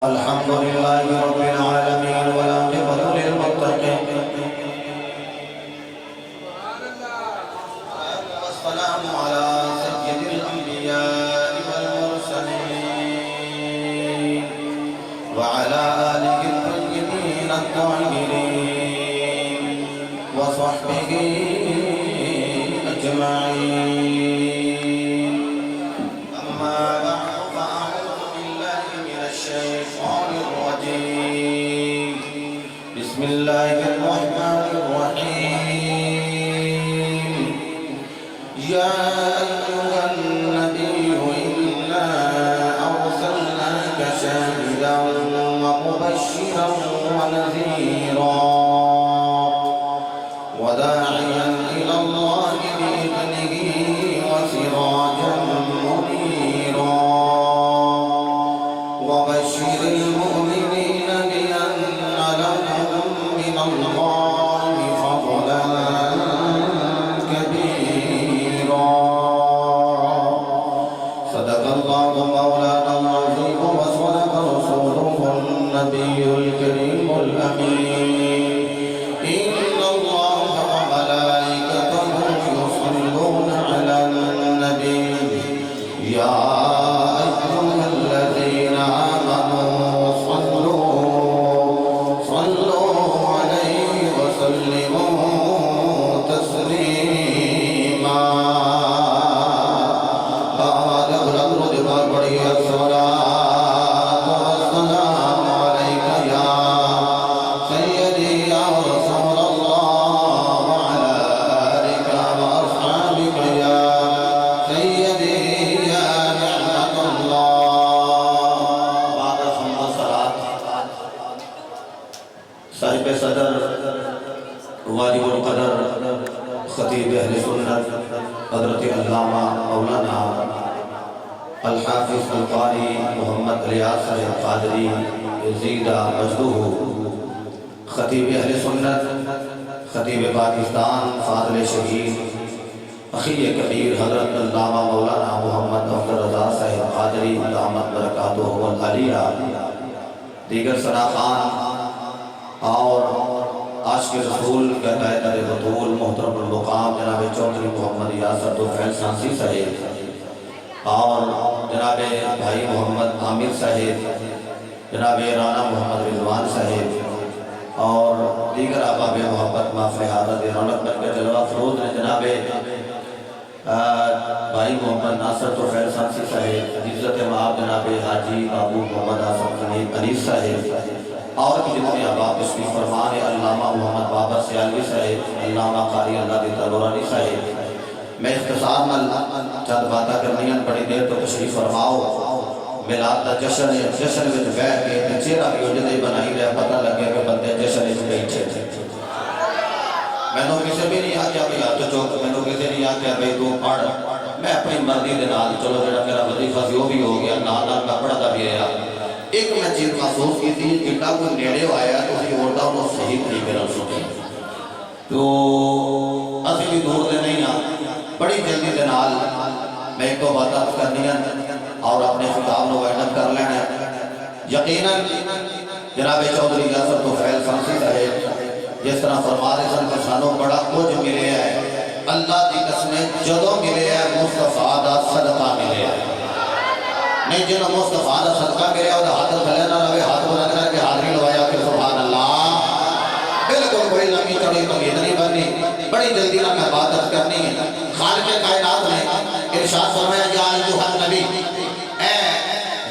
अल्हम्दुलिल्लाहि रब्बिल आलमीन वल आक़िबतु लिल मुत्तक़ीन वस्सलामु अला सय्यिदिल अंबिया'i वल मुरसलीन व अला आलिहि तय्यिबीन अत्ताहिरीन व सहबिहि अजमईन। अम्मा बिस्मिल्लाहिर्रहमानिर्रहीम। या अय्युहन नबिय्यु इन्ना अर्सलनाका शाहिदन व मुबश्शिरन व नज़ीरा व दा'iयन इलल्लाहि बिइज़निही व सिराजन मुनीरा व बश्शिरिल मुमिनीन बिअन्ना लहुम मिनल्लाहि फज़लन कबीरा। सदक़ल्लाहु मौलाना अज़ीम व सदक़ रसूलुहुन नबियुल करीमुल अमीन। इन्नल्लाहा व मलाइकतहु युसल्लूना अलन नबी या अय्युहल्लज़ीना आमनू सल्लू अलैहि व सल्लिमू तस्लीमा। साहिब सदर वाजिबुल क़दर खतीब अहले सुन्नत हज़रत अल्लामा मौलाना अल हाफिज़ अल क़ारी मोहम्मद रियाज़ साहिब क़ादरी ज़ीदा मजदूह खतीब अहले सुन्नत खतीब पाकिस्तान फ़ाज़िल शहीद अख़ी कबीर हज़रत अल्लामा मौलाना मोहम्मद अफ़ज़ल रज़ा साहिब क़ादरी दामत बरकातुहु अल आलिया दीगर सनाख़ान और आशिक़ रसूल के कायदे बतूल मोहतरम मुक़ाम जनाब चौधरी मोहम्मद यासर फैल सांसी साहिब और जनाब भाई मोहम्मद आमिर साहिब, जनाब राना मोहम्मद रिजवान साहिब और दीगर अहबाब मोहब्बत माफ़ हादत रौनक बनकर जलवा फरोज ने जनाब भाई मोहम्मद नासर तो फैल सांसी साहिब, इज़्ज़त माब जनाब हाजी बाबू मोहम्मद आसम अनीस साहिब और भी जितने अहबाब तशरीफ़ फरमा है, अल्लामा मोहम्मद बाबर सियालवी साहिब, अल्लामा कारी अल्लाह तलोरानी साहिब। मैं इख्तिसार में चंद बातें करनी बड़ी देर तो तशरीफ़ फरमाओ। मिलाद का जश्न है, जश्न में बह के चेहरा भी उजदे बनाई रहा, पता लगे कि बंदे जश्न में बैठे थे। मैनू किसी भी नहीं आख्या भाई हथ चुक, मैनू किसी नहीं आख्या भाई तू पढ़, मैं अपनी मर्जी के नाल चलो जो मेरा वजीफा सी भी हो गया, नाल नाल मैं पढ़ता भी रहा। एक मैं चीज़ महसूस की थी कि कोई नेड़े आया तो औरतों को सही तरीके से सुने, तो असं भी दूर से नहीं हाँ, बड़ी जल्दी के नाल मैं एक दो बातें करनी और अपने खिताब को वाइंड कर लेना। यकीनन जनाब चौधरी यासर तो फैल सांसी साहिब जिस तरह फरमा रहे सन कि सानू बड़ा कुछ मिले है, अल्लाह की कसम जदों मिले है मुस्तफा का सदका मिले है। नहीं जिन्होंने मुस्तफा का सदका मिले और हाथ थले ना रहे, हाथ बुलंद करके हाजिरी लवाया कि सुभान अल्लाह। बिल्कुल कोई लंबी चौड़ी उम्मीद नहीं बननी, बड़ी जल्दी ना मैं बात करनी है। खालिक के कायनात ने इरशाद फरमाया या अय्युहन नबी, ए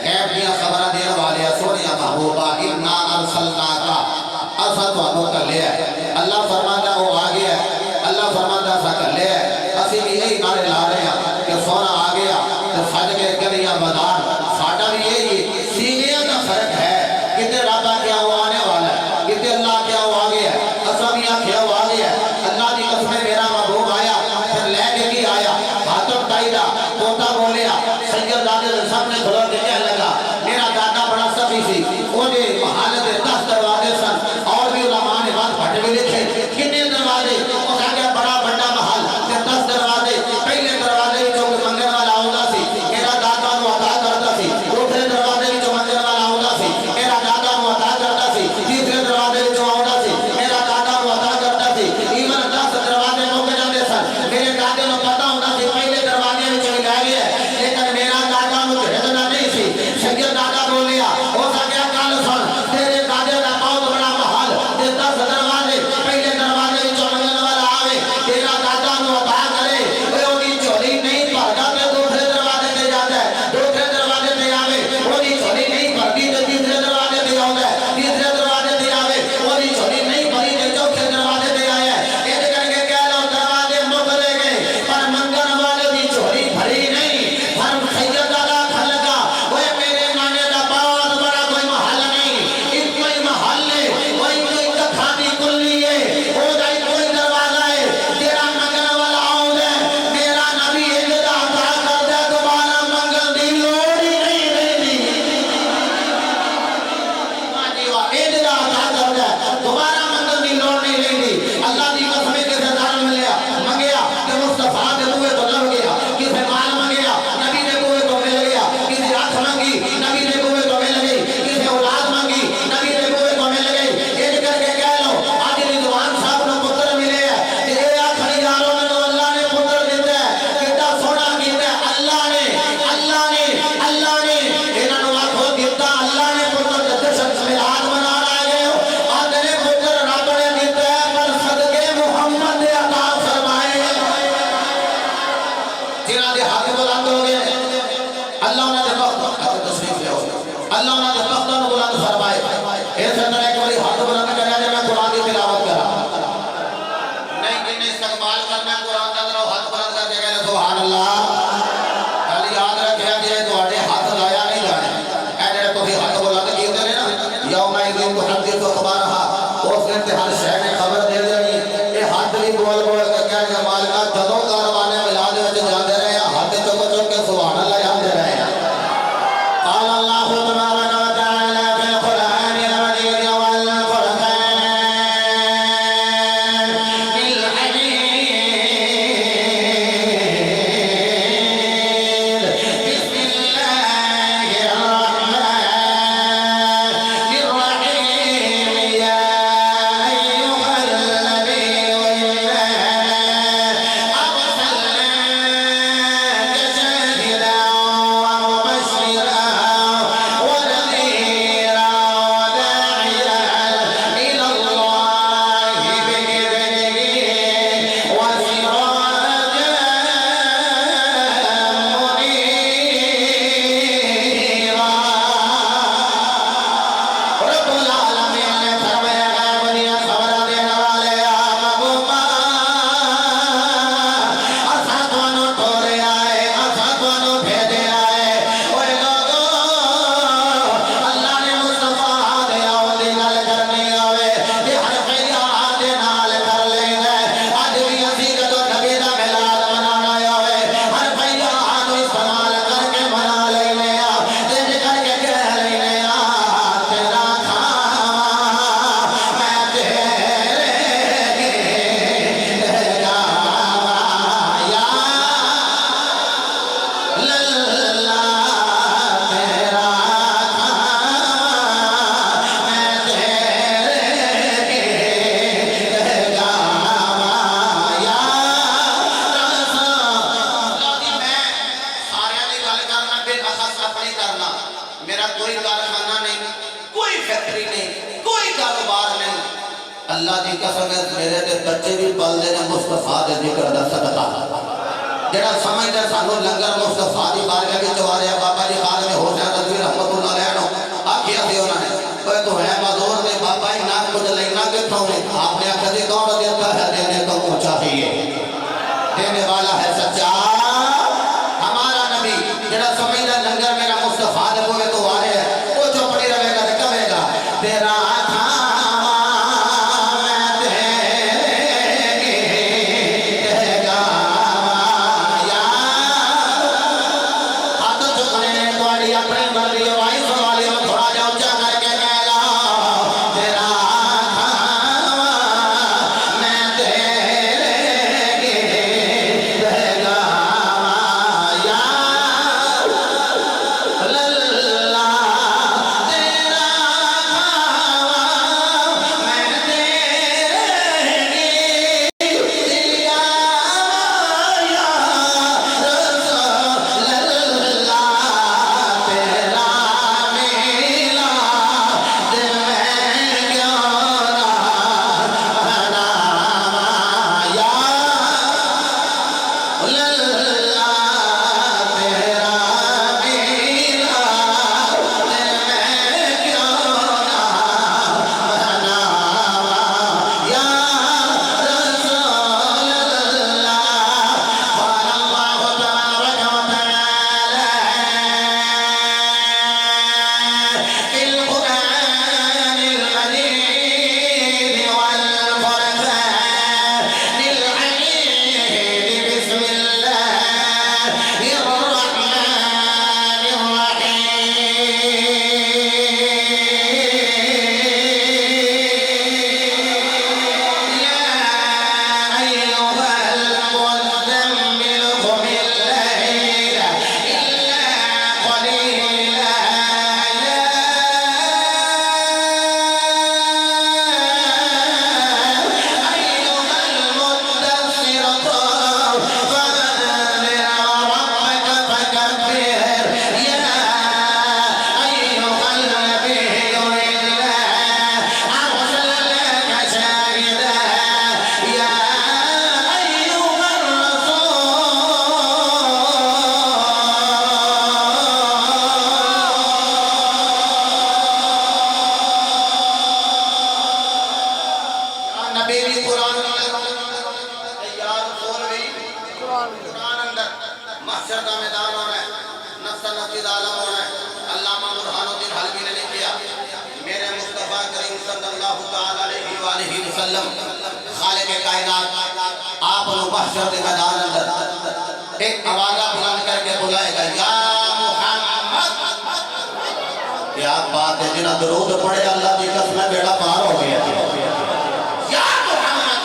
गैब की खबर देने वाले सोनिया महबूबा, इन्ना अरसलनाका असा तुहानू कल्ले है। अल्लाह फरमाता वो आ गया, अल्लाह फरमाता सा कल्ले है। असि भी यही नारे ला रहे हैं कि सोना आ गया तो सज के गलियां बाजार साडा भी यही सीने का फर्क है। कितने राबा क्या वो आने वाला है, कितने अल्लाह क्या वो आ गया, असा भी आख्या वो आ गया। अल्लाह की कसम मेरा महबूब आया, फिर लेके भी आया, हाथों टाइदा तोता बोलिया, सैयद दादे सामने खड़ो के क्या लगा, मेरा दादा बड़ा सभी सी ओदे हालत 10 दरवाजे सन और भी उलमा ने बात फट भी लिखे कितने दरवाजे, उसका क्या बड़ा बड़ा महल 10 दरवाजे, पहले दरवाजे जो मंगल वाला होता सी मेरा दादा को अता करता सी, दूसरे दरवाजे जो मंगल वाला होता सी यौमइज़िन तुहद्दिसु अख़बारहा, उस दिन ते हर शय ने खबर दे देनी। ये हाथ भी बोल बोल के कहने मालिका जदों कारवाने मिलाद विच जांदे रहे हाथ चुक चुक के सुभान अल्लाह आंदे रहे। क़ाल अल्लाहु तबारक व तआला फिल क़ुरआनिल मजीद वल क़ुरआनिल हमीद। बिस्मिल्लाहिर रहमानिर रहीम। या अय्युहल नबिय्यु इन्ना अरसलनाका शाहिदन व मुबश्शिरन व नज़ीरन व दा'iyan इलल्लाहि बिइज़निहि व सिराजन मुनीरा। रब्बुल आलमीन ने फरमाया गैब दिया खबर देने वाले आ महबूबा, असां तुहानू टोरे आए, असां तुहानू भेजे आए। ओए लोगो अल्लाह ने मुस्तफा दे आउंदी गल करनी आवे ते हर पैया दे नाल कर लेंदा। अज भी असीं जदों नबी दा मिलाद मनाना आवे हर पैया नू इस्तेमाल करके मना लेने आ ते करके कह लेने आ तेरा खावा मैं तेरे गावा या लल्ला तेरा खावा मैं तेरे गावा या रसूल। मैं सारियां दी गल करना बेअसस अपनी करना। मेरा कोई कारखाना नहीं, कोई फैक्ट्री नहीं, कोई कारोबार नहीं। अल्लाह की कसम है मेरे ते बच्चे भी पलते ने मुस्तफा दे जिक्र दा सदका। जेड़ा समझदा सानू लंगर मुस्तफा दी बारगाह विच वारिया बाबा जी खालमे हुसैन रज़वी रहमतुल्लाह अलैह नु आखिया सी उन्होंने ओए तू है मजदूर ते बाबा इन्ना कुछ लेना किथों है? आपने आखिया सी कौन देता है देने को चाहिए, देने वाला है सच्चा हमारा नबी। जेड़ा समझदा लंगर मेरा मुस्तफा दे कोवे तो वारे है वो चुप नहीं रहेगा ते कहेगा तेरा खावा मैं तेरे गावा या। हाथ चुकने ने तुम्हारी अपनी मर्जी वाई सवाली में थोड़ा जा ऊंचा करके कहला तेरा खावा मैं तेरे गावा या लल्ला तेरा खावा मैं तेरे गावा या रसूल अल्लाह तेरा मिला दिल में क्यों ना बनावा या लल्ला तेरा मिला दिल में क्यों ना बनावा या रसूल अल्लाह। क़ाल अल्लाहु तबारक व तआला फिल क़ुरआनिल मजीद वल क़ुरआनिल हमीद। बिस्मिल्लाहिर रहमानिर रहीम। या अय्युहल मुज़म्मिल क़ुमिल लैला इल्ला क़लीला या अय्युहल मुद्दस्सिर क़ुम फ़अंज़िर रब्बक फ़कब्बिर या अय्युहल नबिय्यु इन्ना अरसलनाका शाहिदन या अय्युहर रसूल। नबी भी कुरान यार रसूल भी कुरान अंदर महशर का मैदान होना है, नफ्स नफ्सी दा आलम होना है। अल्लामा बुरहानुद्दीन हलवी ने लिखा मेरे मुस्तफा वसल्लम खालिक कायनात आप महशर के मैदान अंदर एक आवाज़ बुलंद करके बुलाएगा, या मुहम्मद। क्या बात है, जिन्हें दरूद पढ़े अल्लाह की कसम बेड़ा पार हो गया। या मुहम्मद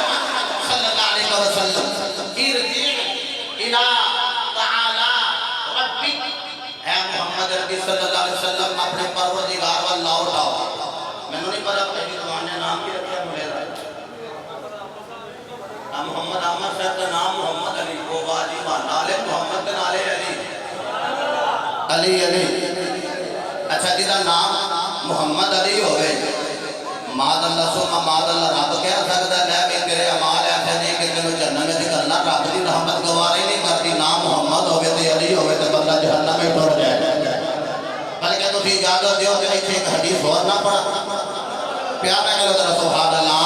सल्लल्लाहु अलैहि वसल्लम इरजी इला तआला रब्बिक, है मोहम्मद रबी सल्लल्लाहु अलैहि वसल्लम अपने परवरदिगार वल लौट आओ। मैंने नहीं पता पहली जबान ने नाम की रखा मुझे मोहम्मद अहमद साहब का नाम मोहम्मद अली वो बाजी नाले मोहम्मद के नाले अली अली अली। अच्छा जिदा नाम मोहम्मद अली हो गए मादल्ला सुमा मादल्ला रब कह सकता है मैं तेरे अमाल ऐसे नहीं कि तेन जन्नत में करना रब की रहमत गवार ही नहीं करती। नाम मोहम्मद हो अली हो बंदा जहन्नम में टुर जाए। बल्कि तुम इजाजत दो कि इतने एक हदीस और ना पढ़ा प्यार ना करो तेरा सुभान अल्लाह।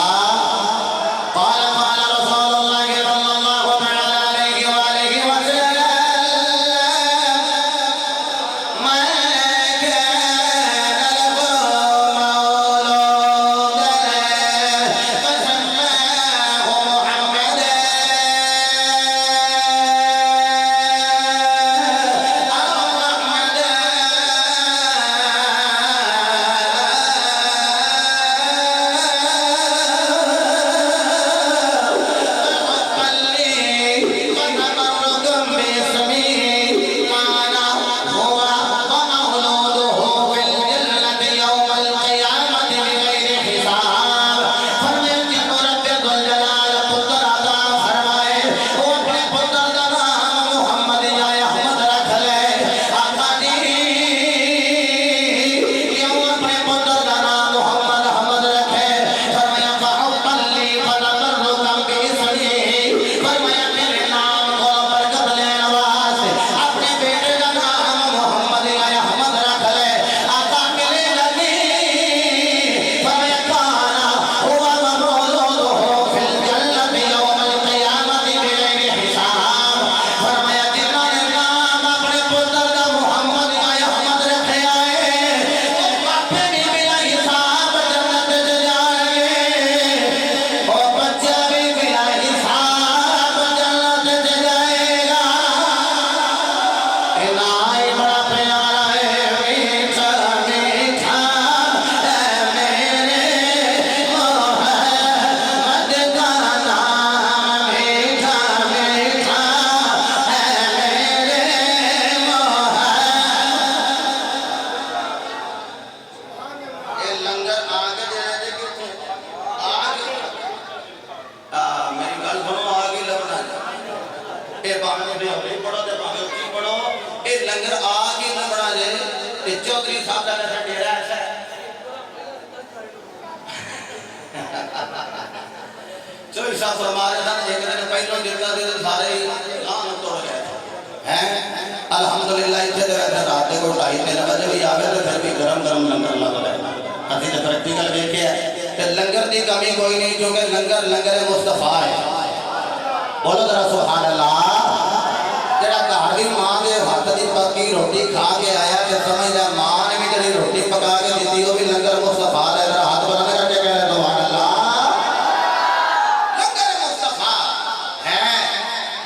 चौधरी साहब का डेरा ऐसा चौधरी साहब फरमा रहे थे एक दिन पहले जितना दिन सारे लान तोड़ गए हैं। अल्हम्दुलिल्लाह इतने वैसे रात को 2:30-3 बजे भी आवे तो फिर भी गरम गरम लंगर लग रहा है। अभी तो प्रैक्टिकल देखे है लंगर की कमी कोई नहीं क्योंकि लंगर लंगर मुस्तफा है। बोलो जरा सुभान अल्लाह। जरा घर भी मां के हाथ की पक्की रोटी खा के आया तो समझ लिया मां ने भी जड़ी रोटी पका के दी वो भी लंगर मुस्तफा है। हाथ बना करके कह रहे सुभान अल्लाह। लंगर मुस्तफा है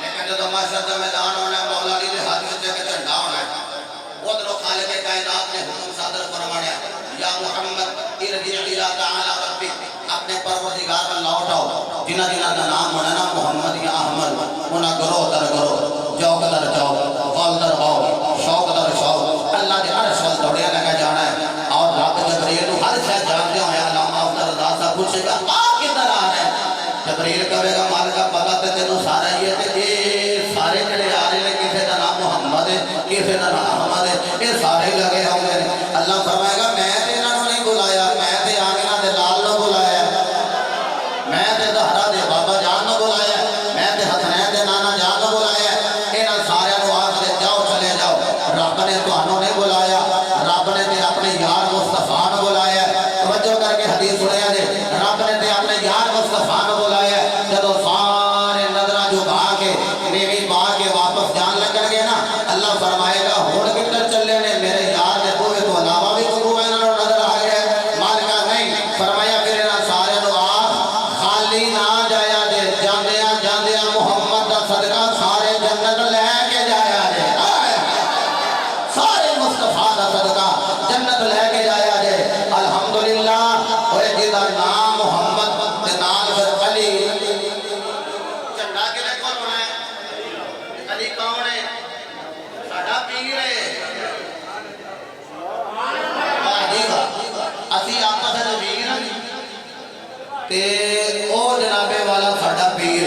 लेकिन जब माशर का मैदान होना मौला अली के हाथ में एक झंडा होना उधरों खालिक कायनात ने हुक्म सादर फरमाया या मुहम्मद इरजी इला तआला रब्बिक अपने परवरदिगार पर लौट आओ। जिन्ना जिन्ना का नाम होना ना मोहम्मद या अहमद उन्हें करो दर करो जौक दर जौक फल दर फल शौक दर शौक अल्लाह के अर्श वल दौड़िया लगा जाना है। और रब जबरील को हर शय जानते हो अल्लामा अफ्जल रज़ा साहब पूछेगा आ किधर आ रहे हैं जबरील कहेगा मालिक का पता ते तेनू सारा ही है ते सारे जड़े आ रहे हैं किसी का नाम मोहम्मद है किसी का नाम अहमद है ये सारे लगे होंगे। अल्लाह फरमाएगा मैं ते इन्होंने नहीं बुलाया मैं ते आमिना दे लाल नु बुलाया मैं ते ज़हरा दे बाबा जान नु बुलाया मैं ते हसनैन दे नाना जान नु बुलाया। इन्हां सारे नु आख दे जाओ चले जाओ रब ने तुहानू नहीं बुलाया रब ने ते अपने यार मुस्तफा नु बुलाया। तवज्जो करके हदीस सुनिया जे रब ने ते अपने यार मुस्तफा नु बुलाया। जदों सारे नजरा झुका के नेवी पा के वापस जान लगणगे ना अल्लाह फरमाएगा हुण किधर चले ने मेरे यार दे बूहे तो अलावा भी कोई है ना ते ओ जनाबे वाला साडा पीर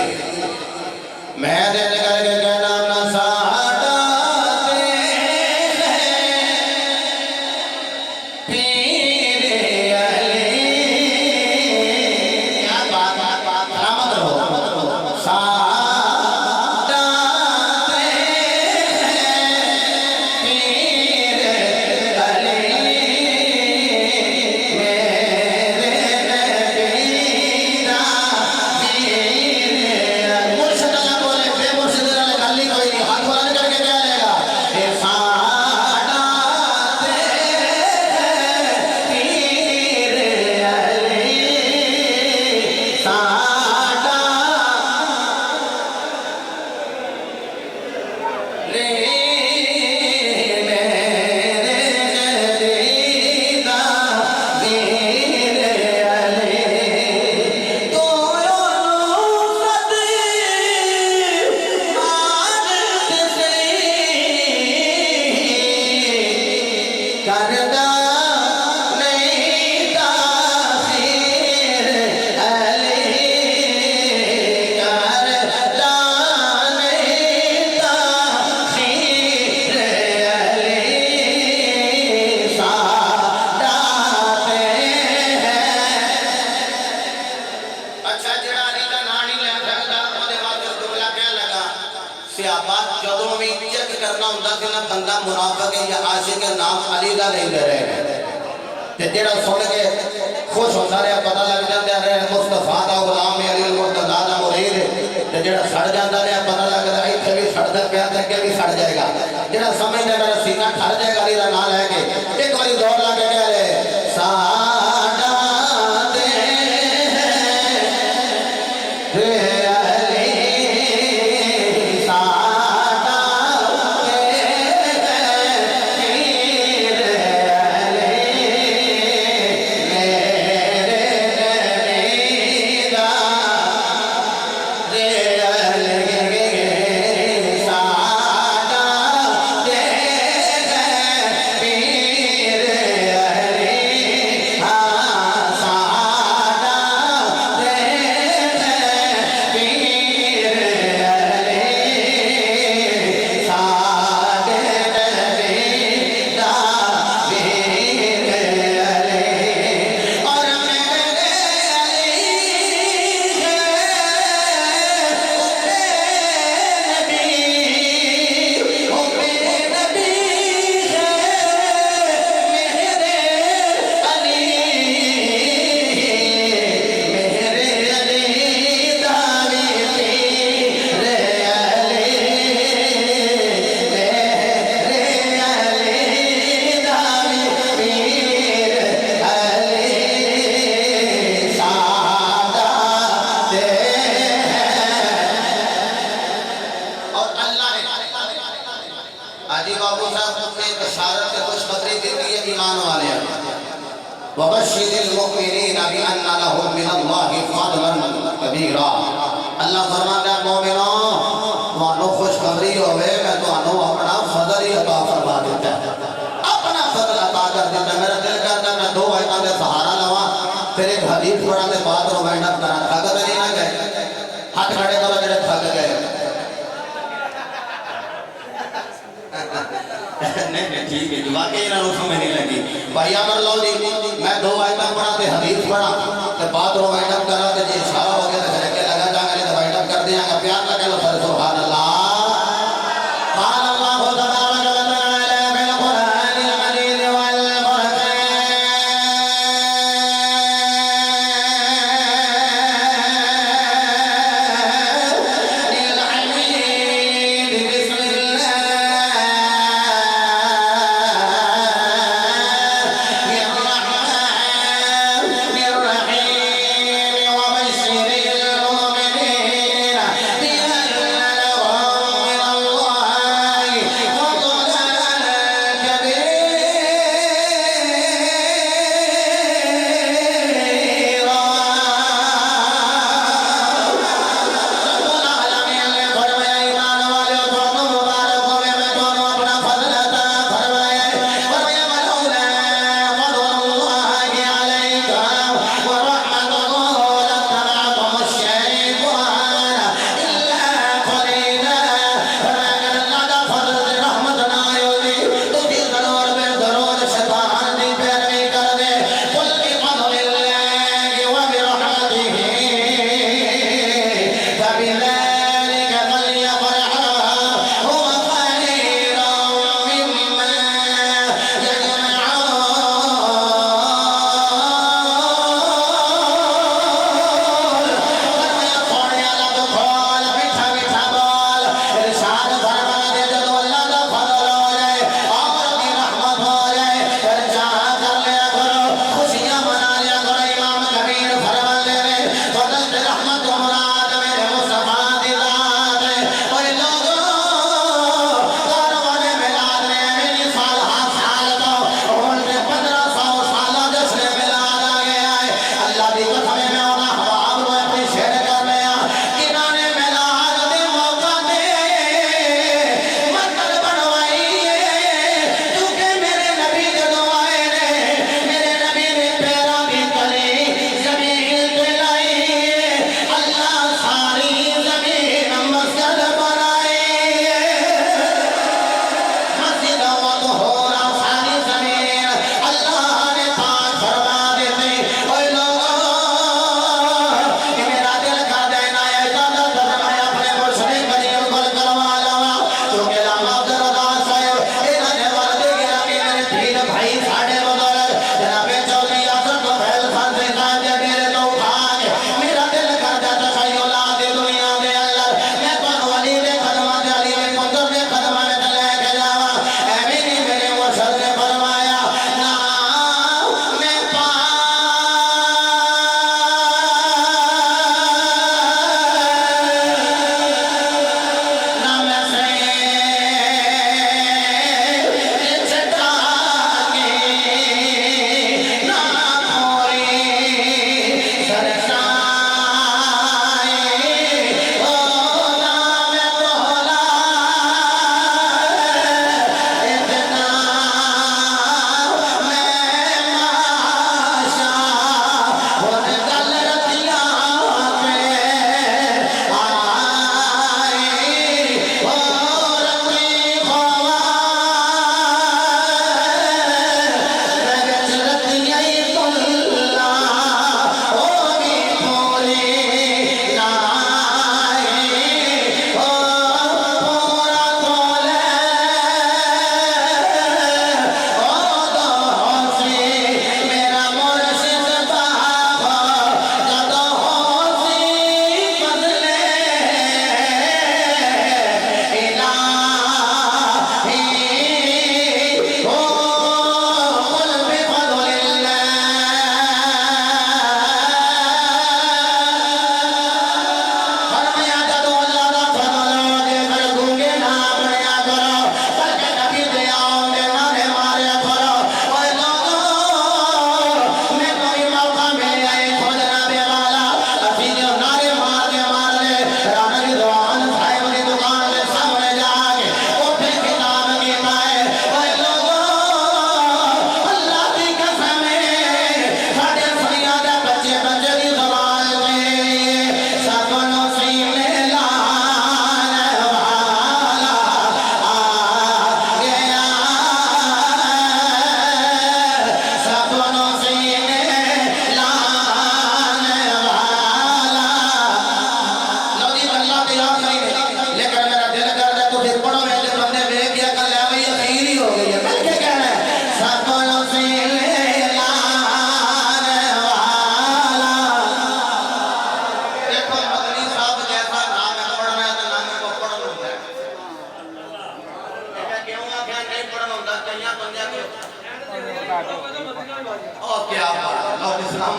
मैं दिन करके कहना ना साडा पीर अली क्या बात सलामत रहो साडा पीर अली बंदा मुनाफिक या आशिक नाम अली का लेंदे रहे ते जेड़ा सुन के खुश होता रहा पता लग जाता रहा मुस्तफा दा गुलाम अली मुर्तजा दा मुरीद ते जेड़ा सड़ जाता रहा पता लगदा इत्थे भी सड़दा पिया ते अगे भी सड़ जाएगा जेड़ा समझदा मेरा सीना ठर जाएगा अली दा नाम लेके एक बारी दौड़ ला के कह रहे साडा दे रे अल्लाह फरमाता है मोमिनो मानो खुशखबरी होवे मैं तुहानू अपना फजल ही अता फरमा देता अपना फजल अता कर देता मेरा दिल करता मैं दो आयतां दे सहारा लवा फिर एक हदीस पढ़ा ते बाद रोमांडा करा थक तो नहीं ना गए हाथ खड़े करो जेड़े थक गए नहीं ठीक है वाकई इन्होंने समझ नहीं लगी भाई अमर लो जी मैं दो आयतां पढ़ा ते हदीस पढ़ा ते बाद रोमांडा करा ते जी इशारा हो गया तो के लगा जाएंगे तो वाइंड अप कर दिया प्यार लगे लो सर सुभान अल्लाह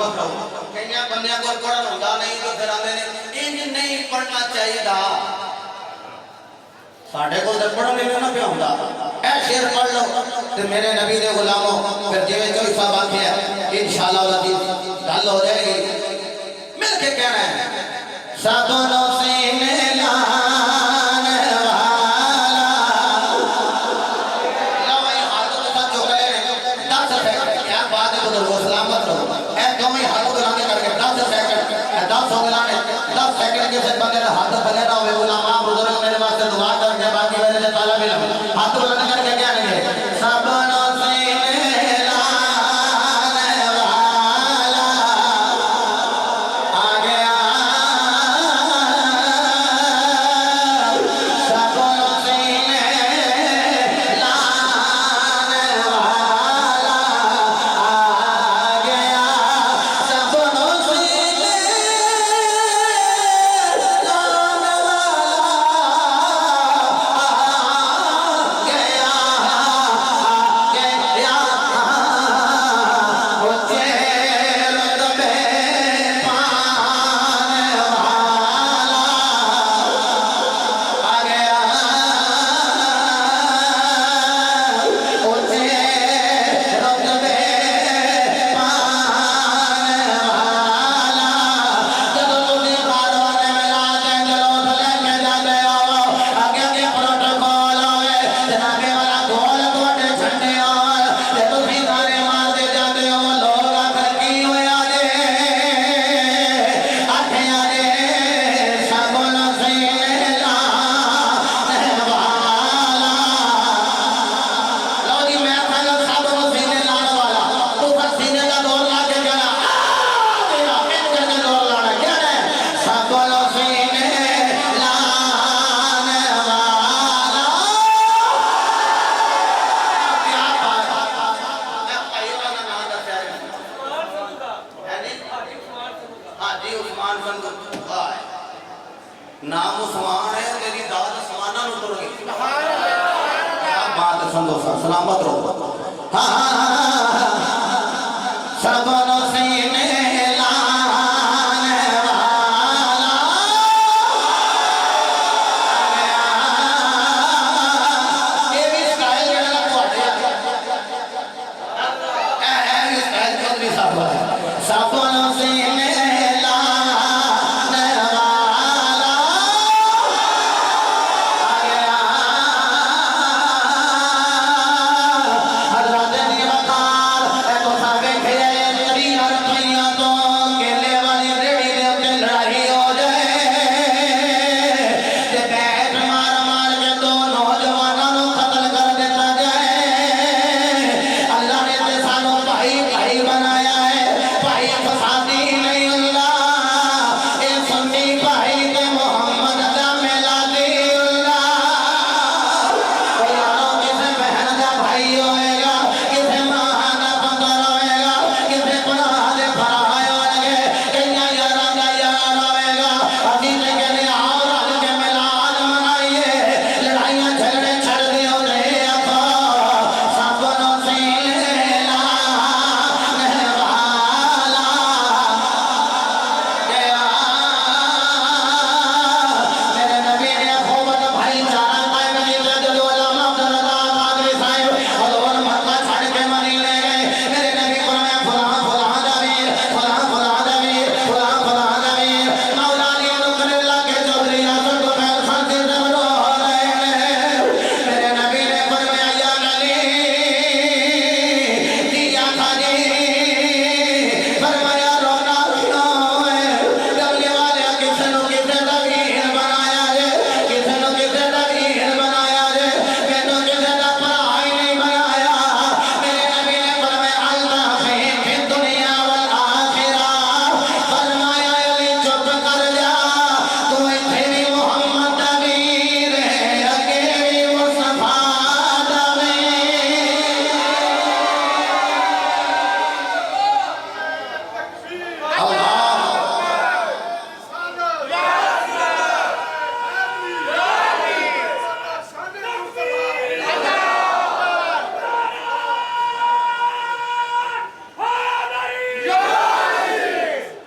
सलामत रहो कई बंदियां को पढ़न होता नहीं तो फिर आंदे ने इंज नहीं पढ़ना चाहिए साढ़े को तो पढ़न नहीं ना पिया होंदा ए शेर पढ़ लो ते मेरे नबी दे गुलामों फिर जिवें कोई साहब आखिया इंशाअल्लाह गल हो जाएगी मिल के कहना है सबनो सीने हाथ भले ना हो गुलाम बुजुर्ग मेरे वास्ते दुआ करके बाकी मेरे ताला भी हाथ बुलंद करके क्या लेंगे सबनो सीने लाने वाला आ गया सबनो सीने लाने वाला आ गया सबनो सीने नाम उस्मान है तेरी दाद समाना नु तुर गई क्या बात सुनो सलामत रहो हां सबनो सीने लाने वाला ये भी स्टाइल जेड़ा ਤੁਹਾਡੇ ਇਹ ਵੀ स्टाइल चौधरी साहब है सबनो सीने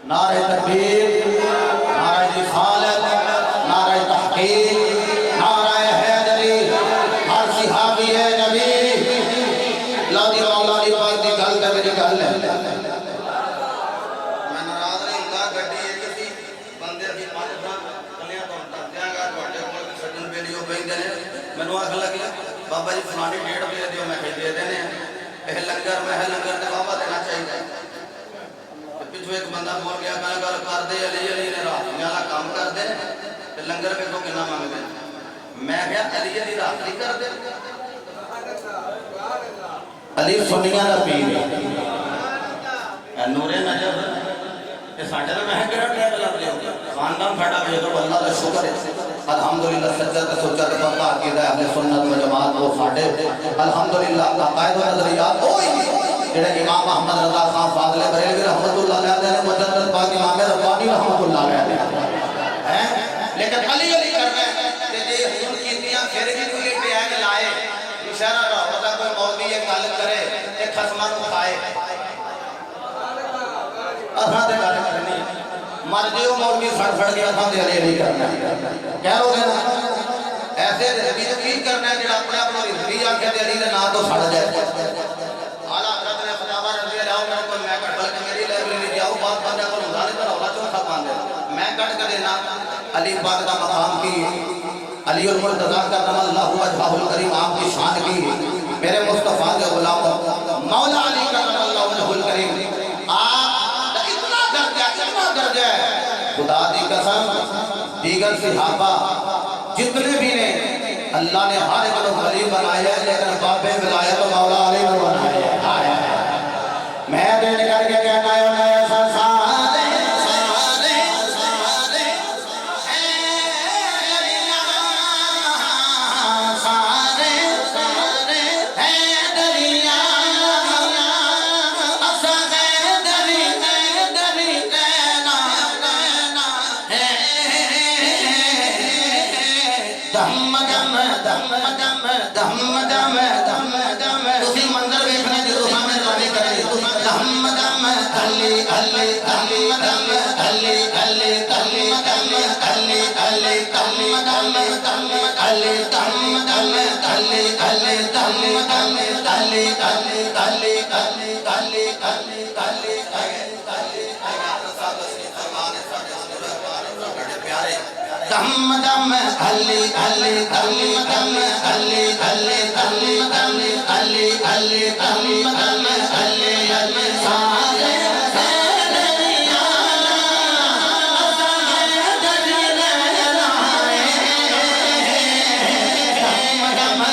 नारे तकबीर, नारे रिसालत, नारे तहकीक, नारे हैदरी, हर सिहाबी है नबी। लादी मौला दी पाक दी गल ते मेरी गल है। मैं नाराज नहीं हुंदा, गड्डी एक सी बंदे अभी पांच कलियां तो दस दियांगा, तुहाडे कोल भी सज्जन बेलियो पैंदे ने। मैनूं आख लगी बाबा जी फलानी डेढ़ दे दिओ, मैं कह दे देने यह लंगर, मैं लंगर ते बाबा देना चाहिए। पिछू एक बंदा बोल गया गल कर दे अली अली ने रात वाला काम कर दे ते लंगर पे तो कितना मंगदे। मैं क्या अली अली रात नहीं कर दे। अली सुनिया दा पीर नूरे नजर ते साडे तो मैं केड़ा टैग लग लिया खानदान साडा वे तो अल्लाह दा शुक्र है अल्हम्दुलिल्लाह। सच्चा ते सोचा ते पक्का अकीदा अहले सुन्नत व जमात वो साडे अल्हम्दुलिल्लाह अकायद व नजरियात ओए जेड़े इमाम अहमद रजा खान फाज़िल बरेलवी रहमतुल्लाह अलैह ने मुजद्दिद पाक इमाम रब्बानी रहमतुल्लाह अलैह हैं। लेकिन अली अली कर रहे हैं ते जे हुन कीतियां फिर भी कोई टैग लाए इशारा दा होदा कोई मौलवी ये गल करे ते खसमां नु खाए असां ते गल करनी मर जियो मौलवी फड़ फड़ के असां ते अली अली करना कह लोगे ना ऐसे नबी तो की करना है जेड़ा अपने आप नु रिजवी आखे ते अली दे नाम तो फड़ जाए। आला हज़रत ने फतावा रज़ी अल्लाह अन्हु को मैं कट बल्कि मेरी लाइब्रेरी जाओ बात बंदा को हुंदा नहीं तो रौला चौथा पांदे मैं कट के देना अली पाक का मकाम की अली उल मुर्तज़ा का अल्लाहु वजहुल करीम आपकी शान की मेरे मुस्तफा के गुलाम मौला अली का अल्लाहु वजहुल करीम आप इतना दर्जा है खुदा दी कसम दीगर सहाबा जितने भी ने अल्लाह ने हर एक को वली बनाया है लेकिन बाबे विलायत मौला अली ने बनाया है। मैं दिन करके कहना है नया सारे सारे सारे सारे सारे है दरिया असा है दरी कहना है दम दम दम दम दम दम दम दम तुसी मंजर देखना जो सामने रानी करे दम दम अली अली दम दम अली अली दम दम अली अली दम दम दम अली दम दम अली अली दम दम अली अली अली अली अली अली अली दम दम अली अली दम दम अली अली दम दम अली अली दम दम अली अली सारे दरिया दरिया लाए दम दम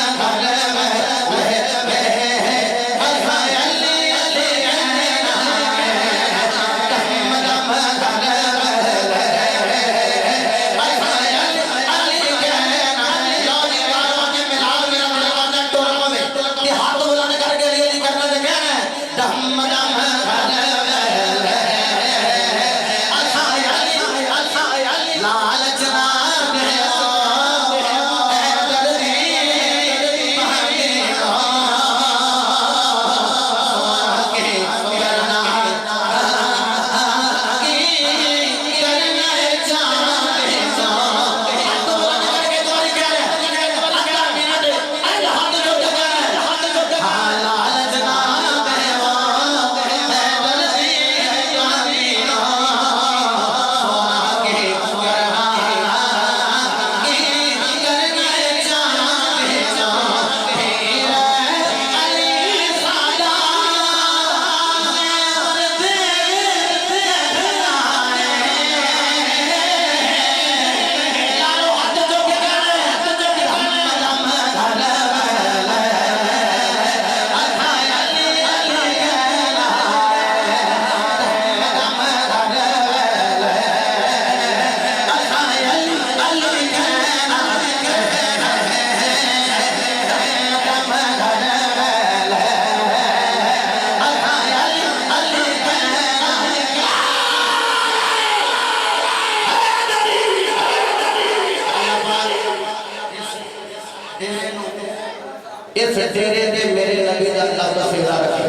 इस डेरे ने मेरे नबी का अल्लाह का सेवा रखे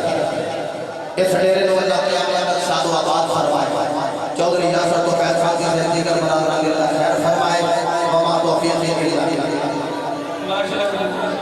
इस डेरे को अल्लाह क़यामत तक सादो आबाद फरमाए माशाअल्लाह।